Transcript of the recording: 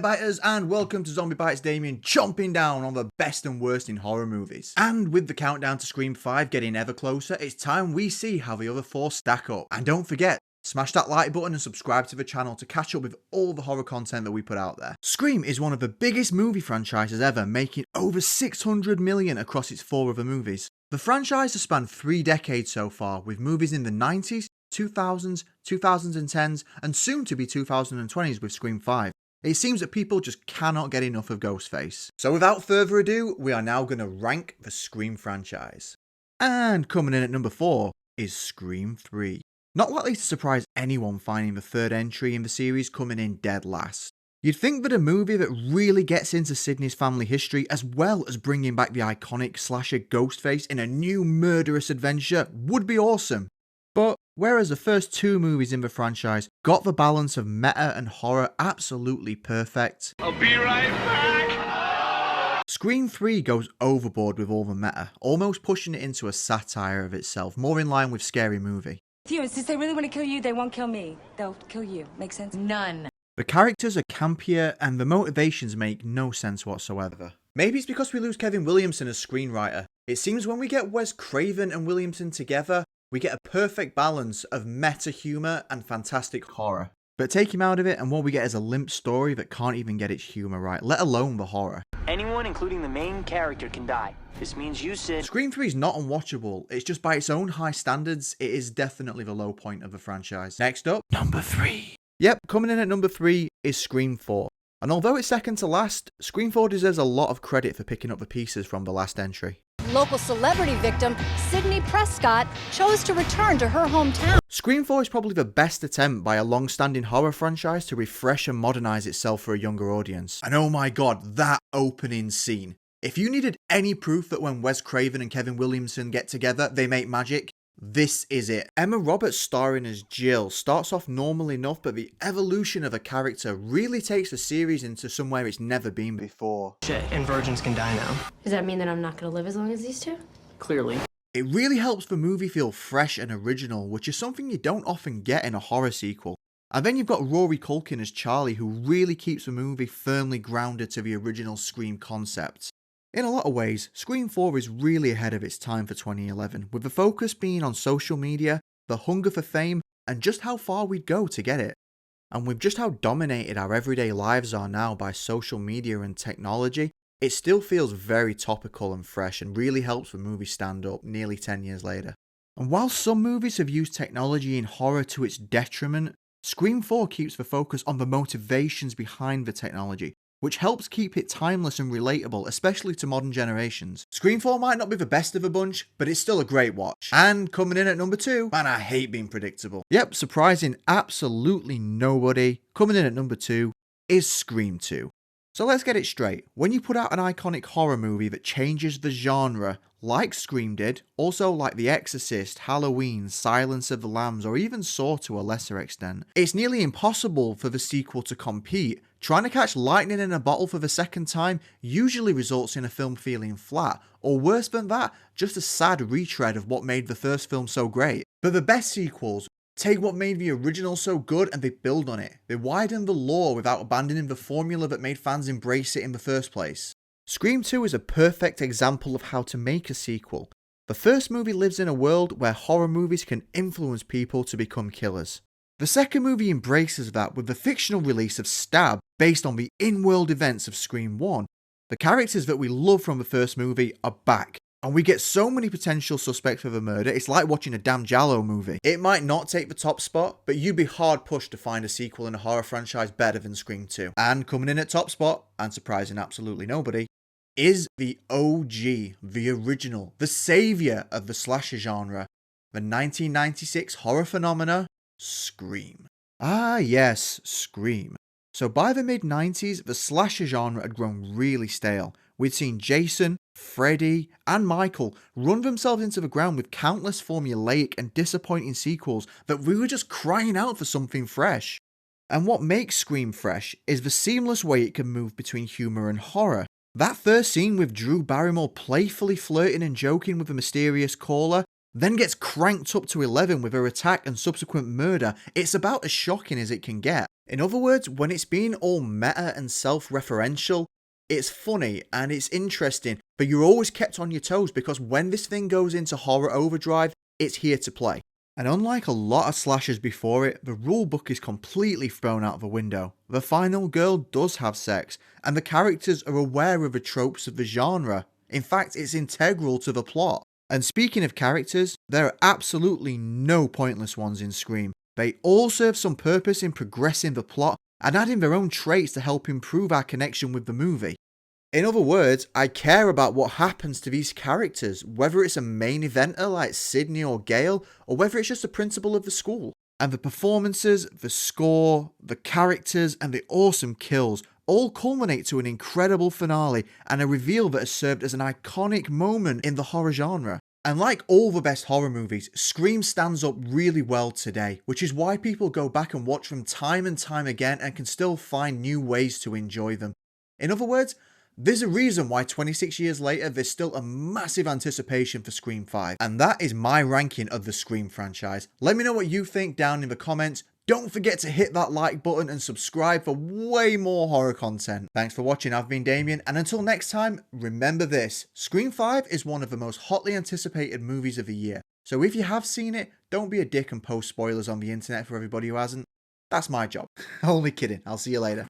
Snakebiters, and welcome to Zombie Bites Damien chomping down on the best and worst in horror movies. And with the countdown to Scream 5 getting ever closer, it's time we see how the other four stack up. And don't forget, smash that like button and subscribe to the channel to catch up with all the horror content that we put out there. Scream is one of the biggest movie franchises ever, making over 600 million across its 4 other movies. The franchise has spanned 3 decades so far, with movies in the 90s, 2000s, 2010s, and soon to be 2020s with Scream 5. It seems that people just cannot get enough of Ghostface. So without further ado, we are now going to rank the Scream franchise. And coming in at number 4 is Scream 3. Not likely to surprise anyone finding the third entry in the series coming in dead last. You'd think that a movie that really gets into Sidney's family history, as well as bringing back the iconic slasher Ghostface in a new murderous adventure, would be awesome. But whereas the first 2 movies in the franchise got the balance of meta and horror absolutely perfect, I'll be right back! Scream 3 goes overboard with all the meta, almost pushing it into a satire of itself, more in line with Scary Movie. Since they really want to kill you, they won't kill me. They'll kill you. Make sense? None. The characters are campier and the motivations make no sense whatsoever. Maybe it's because we lose Kevin Williamson as screenwriter. It seems when we get Wes Craven and Williamson together, we get a perfect balance of meta humour and fantastic horror. But take him out of it and what we get is a limp story that can't even get its humour right, let alone the horror. Anyone, including the main character, can die. This means you, Sid. Scream 3 is not unwatchable, it's just by its own high standards, it is definitely the low point of the franchise. Next up, number 3. Yep, coming in at number 3 is Scream 4. And although it's second to last, Scream 4 deserves a lot of credit for picking up the pieces from the last entry. Local celebrity victim Sydney Prescott chose to return to her hometown. Scream 4 is probably the best attempt by a long-standing horror franchise to refresh and modernise itself for a younger audience. And oh my god, that opening scene. If you needed any proof that when Wes Craven and Kevin Williamson get together, they make magic, this is it. Emma Roberts starring as Jill starts off normal enough, but the evolution of a character really takes the series into somewhere it's never been before. Shit, and virgins can die now. Does that mean that I'm not going to live as long as these two? Clearly. It really helps the movie feel fresh and original, which is something you don't often get in a horror sequel. And then you've got Rory Culkin as Charlie, who really keeps the movie firmly grounded to the original Scream concept. In a lot of ways, Scream 4 is really ahead of its time for 2011, with the focus being on social media, the hunger for fame, and just how far we'd go to get it. And with just how dominated our everyday lives are now by social media and technology, it still feels very topical and fresh and really helps the movie stand up nearly 10 years later. And while some movies have used technology in horror to its detriment, Scream 4 keeps the focus on the motivations behind the technology, which helps keep it timeless and relatable, especially to modern generations. Scream 4 might not be the best of a bunch, but it's still a great watch. And coming in at number 2, man, I hate being predictable. Yep, surprising absolutely nobody, coming in at number 2 is Scream 2. So let's get it straight. When you put out an iconic horror movie that changes the genre, like Scream did, also like The Exorcist, Halloween, Silence of the Lambs, or even Saw to a lesser extent, it's nearly impossible for the sequel to compete. Trying to catch lightning in a bottle for the second time usually results in a film feeling flat, or worse than that, just a sad retread of what made the first film so great. But the best sequels take what made the original so good and they build on it. They widen the lore without abandoning the formula that made fans embrace it in the first place. Scream 2 is a perfect example of how to make a sequel. The first movie lives in a world where horror movies can influence people to become killers. The second movie embraces that with the fictional release of Stab based on the in-world events of Scream 1. The characters that we love from the first movie are back, and we get so many potential suspects for the murder, it's like watching a damn Giallo movie. It might not take the top spot, but you'd be hard pushed to find a sequel in a horror franchise better than Scream 2. And coming in at top spot, and surprising absolutely nobody, is the OG, the original, the saviour of the slasher genre, the 1996 horror phenomena, Scream. Ah yes, Scream. So by the mid-90s, the slasher genre had grown really stale. We'd seen Jason, Freddy, and Michael run themselves into the ground with countless formulaic and disappointing sequels that we were just crying out for something fresh. And what makes Scream fresh is the seamless way it can move between humour and horror. That first scene with Drew Barrymore playfully flirting and joking with a mysterious caller then gets cranked up to 11 with her attack and subsequent murder. It's about as shocking as it can get. In other words, when it's being all meta and self-referential, it's funny and it's interesting, but you're always kept on your toes because when this thing goes into horror overdrive, it's here to play. And unlike a lot of slashers before it, the rulebook is completely thrown out the window. The final girl does have sex, and the characters are aware of the tropes of the genre. In fact, it's integral to the plot. And speaking of characters, there are absolutely no pointless ones in Scream. They all serve some purpose in progressing the plot and adding their own traits to help improve our connection with the movie. In other words, I care about what happens to these characters, whether it's a main eventer like Sidney or Gale, or whether it's just a principal of the school. And the performances, the score, the characters, and the awesome kills all culminate to an incredible finale and a reveal that has served as an iconic moment in the horror genre. And like all the best horror movies, Scream stands up really well today, which is why people go back and watch them time and time again and can still find new ways to enjoy them. In other words, there's a reason why 26 years later there's still a massive anticipation for Scream 5, and that is my ranking of the Scream franchise. Let me know what you think down in the comments. Don't forget to hit that like button and subscribe for way more horror content. Thanks for watching, I've been Damien, and until next time, remember this, Scream 5 is one of the most hotly anticipated movies of the year, so if you have seen it, don't be a dick and post spoilers on the internet for everybody who hasn't. That's my job. Only kidding, I'll see you later.